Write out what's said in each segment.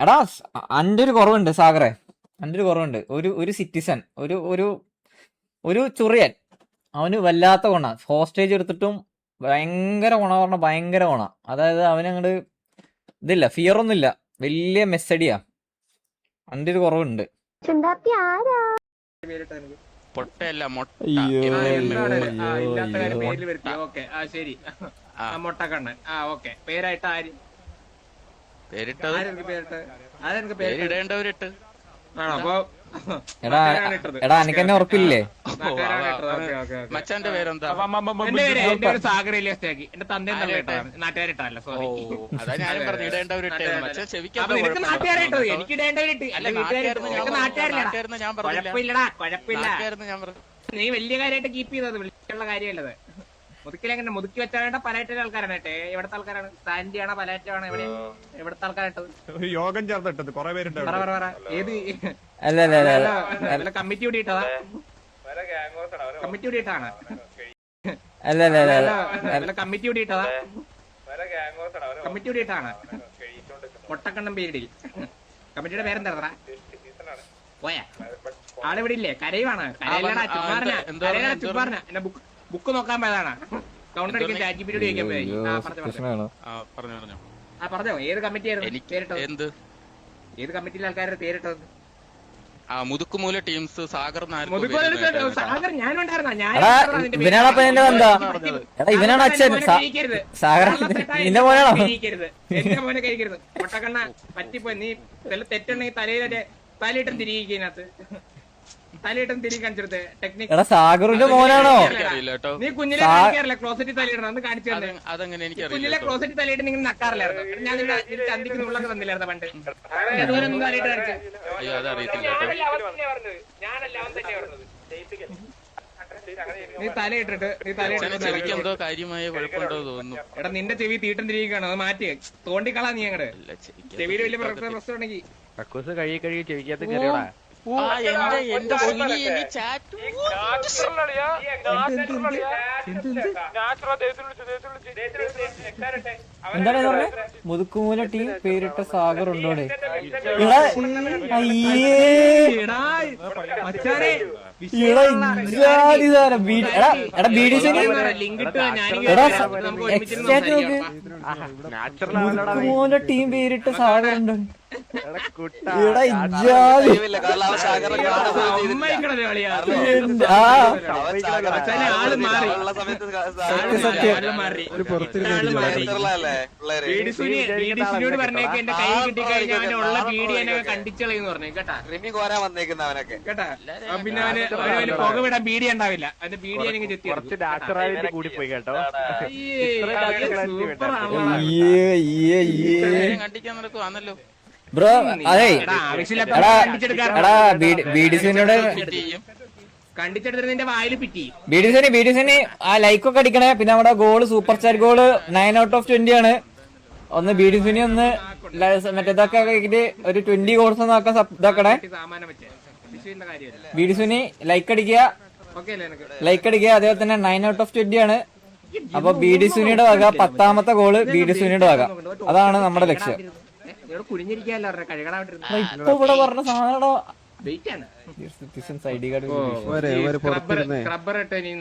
എടാ അന്റെ ഒരു കുറവുണ്ട് സാഗറെ, അന്റെ ഒരു കുറവുണ്ട്. ഒരു സിറ്റിസൺ, ഒരു ചുറിയൻ, അവന് വല്ലാത്ത ഗുണ. ഹോസ്റ്റേജ് എടുത്തിട്ടും ഭയങ്കര ഗുണ പറഞ്ഞ ഭയങ്കര ഗുണ. അതായത് അവനങ്ങട് ഇതില്ല, ഫിയർ ഒന്നുമില്ല, വലിയ മെസ്സഡിയാ. അന്റെ ഒരു കുറവുണ്ട്. പൊട്ടയല്ല മൊട്ട. മൊട്ടക്കണ്ണൻ. ഓക്കെ. പേരായിട്ട് ആര് പേരിടേണ്ടവരിട്ട്? എടാ എനിക്ക് തന്നെ ഉറപ്പില്ലേ? മച്ചാന്റെ പേരെന്താ? സാഗരയിലേക്ക് എന്റെ തന്റെ നാട്ടുകാരിട്ടല്ല. സോറി, അതാ ഞാനും പറഞ്ഞു ഇടേണ്ടവരിട്ട്. മച്ചാൻ നാട്ടുകാരായിട്ടത് എനിക്ക് ഇടേണ്ടവരിട്ട്. ഞാൻ കുഴപ്പമില്ലടാ, കുഴപ്പമില്ല. നീ വലിയ കാര്യമായിട്ട് കീപ്പ് ചെയ്തത് വിളിച്ചുള്ള കാര്യമല്ലത്. മുതുക്കിലെങ്ങനെ മുതുക്കി വെച്ചാൽ പലാറ്റിലെ ആൾക്കാരാണ് കേട്ടെ. എവിടത്തെ ആൾക്കാരാണ്? സാൻഡിയാണോ പലാറ്റാണോ? എവിടത്തെ ആൾക്കാരായിട്ടത്? യോഗം ചേർത്തിട്ടത് കുറെ പേരുണ്ട്. ഏത് കമ്മിറ്റി കൂടിയിട്ടതാ? കമ്മിറ്റി കൂടിയിട്ടാണ്? കമ്മിറ്റി കൂടിയിട്ടതാ? കമ്മിറ്റി കൂടിയിട്ടാണ്? മൊട്ടക്കണ്ണം പേരിടിൽ. കമ്മിറ്റിയുടെ പേരെന്താ? പോയാ ആളിവിടെ ഇല്ലേ? കരയുവാണ്. കരയിലടാ, ചുമ്മാറിന. എന്നെ ബുക്ക് നോക്കാൻ പോയതാണ്. കൗണ്ടർ അടിക്കാൻ ചാറ്റ് ജിപിടി ചോദിക്കാൻ പോയി. പറഞ്ഞോ. ഏത് കമ്മിറ്റിയായിരുന്നു? ഏത് കമ്മിറ്റിയിലെ ആൾക്കാരുടെ പേരിട്ടത്? മുതുക്കുമൂല ടീംസ്. സാഗർ സാഗർ ഞാനുണ്ടായിരുന്ന ഇവനാണ് അച്ഛൻ. സാഗർ നിന്റെ മോനാണോ? എന്റെ മോനെ കഴിക്കരുത്. പൊട്ടക്കണ്ണ പറ്റിപ്പോയി. നീ തെറ്റുണ്ടെങ്കിൽ തലയിട്ടും തിരികെ തലയിട്ടും തിരികെ കാണിച്ചെടുത്ത് ടെക്നിക്. സാഗറിന്റെ മോനാണോ? നീ കുഞ്ഞിലെ കാണിക്കാറില്ല ക്ലോസറ്റ് തലയിടണം? ഒന്ന് കാണിച്ചു തന്നെ. കുഞ്ഞിലെ ക്ലോസറ്റ് തലയിട്ട് നിങ്ങൾ നക്കാറില്ലായിരുന്നു? ഞാൻ ചന്തിക്ക് ഉള്ളൊക്കെ തന്നില്ലായിരുന്നു പണ്ട്. അതുപോലൊന്നും തലയിട്ട് കാണിച്ചു. ഞാനല്ല, അവൻ തന്നെ പറഞ്ഞത്. നീ തലയിട്ടിട്ട് എന്തോ കാര്യമായ കുഴപ്പമുണ്ടോ തോന്നുന്നു. എടാ നിന്റെ ചെവി തീട്ടം തിരികെയാണ്. അത് മാറ്റി തോണ്ടിക്കളാ നീ. അങ്ങട് ചെവിയിൽ വലിയ പ്രശ്നം ഉണ്ടെങ്കിൽ കഴുകി ചെവിക്കകത്ത് കയറിയോടാ. എന്താണ് പറഞ്ഞത്? മുതുക്കുമൂല ടീം പേരിട്ട സാഗർ ഉണ്ടോടെ? മുതുക്കുമൂല ടീം പേരിട്ട സാഗർ ഉണ്ടോ? പറഞ്ഞേക്ക് എന്റെ കൈ കിട്ടിക്കഴിഞ്ഞാൽ അവനുള്ള പീഡി എന്നെ കണ്ടിച്ചളയെന്ന് പറഞ്ഞു കേട്ടാ. കേട്ടാ, പിന്നെ അവന് പുക വിടാൻ പീഡി ഉണ്ടാവില്ല. അതിന്റെ പീഡി എനിക്ക് ചെത്തി കൂടി പോയി കേട്ടോ. കണ്ടിക്കാൻ നടക്കുവാന്നല്ലോ ബ്രോ. അതെ ബിഡിസിനോട് കണ്ടിച്ചെടുത്തിട്ട് വായിൽ പിറ്റി. ബിഡിസിന് ആ ലൈക്കൊക്കെ അടിക്കണേ. പിന്നെ നമ്മുടെ ഗോള് സൂപ്പർ സ്റ്റാർ ഗോള് 9/20 ആണ്. ഒന്ന് ബിഡിസിന് ഒന്ന് മറ്റേതൊക്കെ ഒരു 20 കോഴ്സ് നോക്കാൻ ഇതാക്കണേ. ബിഡിസിന് ലൈക്ക് അടിക്കുക. അതേപോലെ തന്നെ 9/20 ആണ്. അപ്പൊ ബിഡിസുനിയുടെ വക 10ാമത്തെ ഗോള് ബിഡിസുനിയുടെ വക. അതാണ് നമ്മുടെ ലക്ഷ്യം. ഇപ്പൊ ഇവിടെ പറഞ്ഞ സാധനം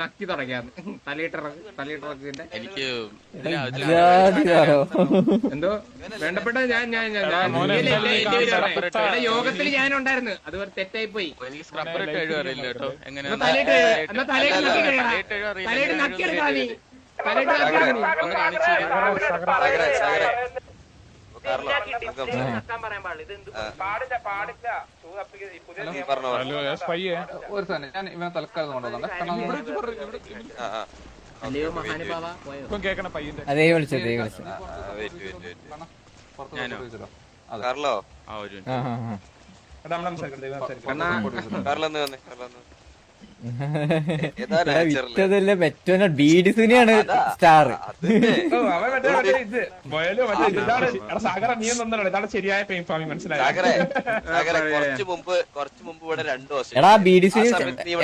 നക്കി തുടങ്ങിയാണ്. എനിക്ക് എന്തോ വേണ്ടപ്പെട്ട യോഗത്തിൽ ഞാൻ ഉണ്ടായിരുന്നു. അത് തെറ്റായി പോയി. തലയിട്ട് നക്കിയെടുക്കാ നീ. അതേ വിളിച്ചത് വിറ്റതല്ലേ മറ്റോനെ ബീഡിസുനെയാണ് സ്റ്റാർ. എടാ ബീഡിസുനി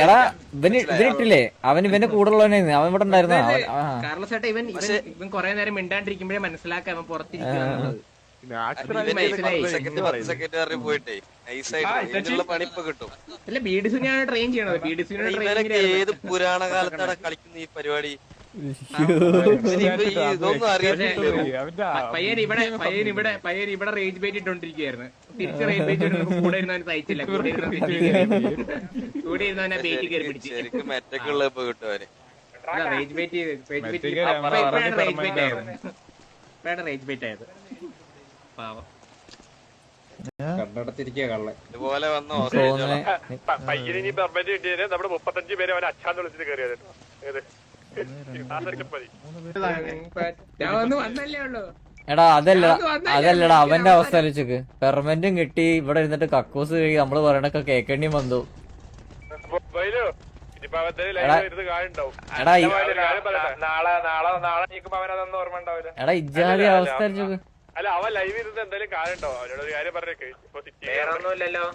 എടാ ഇവനിട്ടില്ലേ? ഇവന്റെ കൂടെ ഉള്ളവനായിരുന്നു. അവൻ ഇവിടെ ഉണ്ടായിരുന്നു. കാർലോസ് ചേട്ടാ, ഇവൻ കൊറേ നേരം മിണ്ടാണ്ടിരിക്കുമ്പോഴേ മനസ്സിലാക്കാം അവൻ പുറത്തിരിക്കുന്നത്. പോയിട്ടേ നൈസായിട്ട് പണിപ്പ് കിട്ടും. അല്ല ബീഡി സുനിയാണ് ട്രെയിൻ ചെയ്യണത്. ബീഡി സുനിയുടെ ഇവനൊക്കെ ഏത് പുരാണ കാലത്താണ് കളിക്കുന്ന ഈ പരിപാടി? ഇതൊന്നും അറിയത്തില്ല. പയ്യൻ ഇവിടെ റേഞ്ച് ബേറ്റ് ഇട്ടോണ്ടിരിക്കുകയായിരുന്നു. തിരിച്ച് റേഞ്ച് ബേറ്റ് കൂടെ ഇരുന്നവന് സഹിച്ചില്ല. കൂടെ ഇരുന്നവനെ ബേറ്റ് കയറി പിടിച്ചു. ശരിക്കും മെറ്റക്കുള്ള ഇപ്പൊ കിട്ടും അവന്. റേഞ്ച് ബേറ്റ് റേഞ്ച് ബേറ്റ് ആയത് പാവം. കണ്ടടത്തിരിക്കുക കള്ളൻ. ഇതുപോലെ വന്ന പയ്യനി പെർമനന്റ് കിട്ടിയതിന് നമ്മുടെ 35 പേര് അവനെ അച്ഛാന്ന് വിളിച്ചിട്ട് കയറിയത്. ഞാൻ ഒന്ന് വന്നല്ലേ ഉള്ളൂ. എടാ അതല്ലടാ അവന്റെ അവസ്ഥ ആലോചിക്ക്. പെർമനന്റും കിട്ടി, ഇവിടെ ഇരുന്നിട്ട് കക്കൂസ് കഴി നമ്മള് പറയണൊക്കെ കേക്കേണ്ടി വന്നു. എടാ എടാ ഇജാതി അവസ്ഥ ആലോചിക്ക്. അല്ല അവൻ ലൈവ് ഇരുന്ന് എന്തായാലും കാര്യം ഉണ്ടാവും. അവനോട് ഒരു കാര്യം പറഞ്ഞേക്ക്. വേറൊന്നുമില്ലല്ലോ,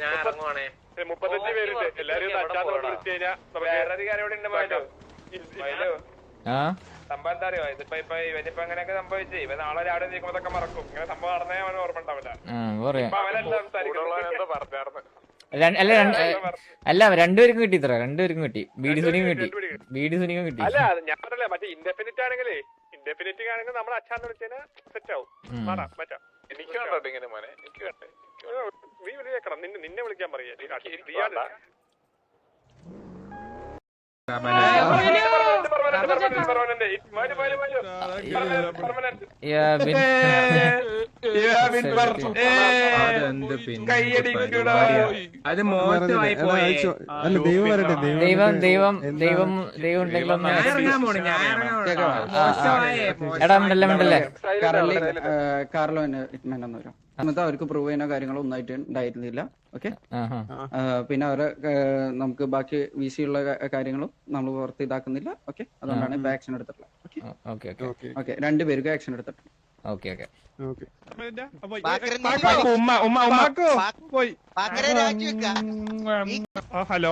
ഞാൻ ഇറങ്ങുവാണേ. 35 പേരുണ്ട്. എല്ലാരും അച്ഛാന്ന് വിളിച്ചു കഴിഞ്ഞാൽ സംഭവം എന്താ അറിയോ? ഇവനിപ്പോ അങ്ങനെയൊക്കെ സംഭവിച്ചു. ഇവ നാളെ രാവിലെ നീക്കുമ്പോഴൊക്കെ മറക്കും. ഇങ്ങനെ സംഭവം നടന്നേ അവന് ഓർമ്മ ഉണ്ടാവില്ല. അല്ല രണ്ടുപേർക്കും കിട്ടി. ഇത്ര രണ്ടുപേർക്കും കിട്ടി. ബീഡി സുനിയും കിട്ടി. അല്ല ഞാൻ പറഞ്ഞല്ലേ മറ്റേ ഇൻഡെഫിനിറ്റ് ആണെങ്കിലേ ഇൻഡെഫിനിറ്റ് ആണെങ്കിൽ നമ്മൾ അച്ഛാന്ന് വിളിച്ചാൽ സെറ്റ് ആവും. മാറ്റാം. എനിക്ക് കണ്ടോ ഇങ്ങനെ മോനെ? എനിക്ക് കണ്ടേ. നീ വിളിച്ചേക്കണം. നിന്നെ വിളിക്കാൻ പറയാ. അത് മോശമായി പോയി. ദൈവം ഉണ്ടെങ്കിലും എടാ മിണ്ടല്ലേ കാർലോ ഹിറ്റ്മാൻ എന്ന് വരും. അന്നത്തെ അവർക്ക് പ്രൂവ് ചെയ്യുന്ന കാര്യങ്ങളോ ഒന്നായിട്ട് ഉണ്ടായിരുന്നില്ല. ഓക്കെ, പിന്നെ അവരെ നമുക്ക് ബാക്കി VC ഉള്ള കാര്യങ്ങളും നമ്മൾ പുറത്ത് ഇതാക്കുന്നില്ല. ഓക്കെ, അതുകൊണ്ടാണ് ഇപ്പൊ ആക്ഷൻ എടുത്തിട്ടുള്ളത്. ഓക്കെ, രണ്ടുപേർക്കും ആക്ഷൻ എടുത്തിട്ടുണ്ട്. ഹലോ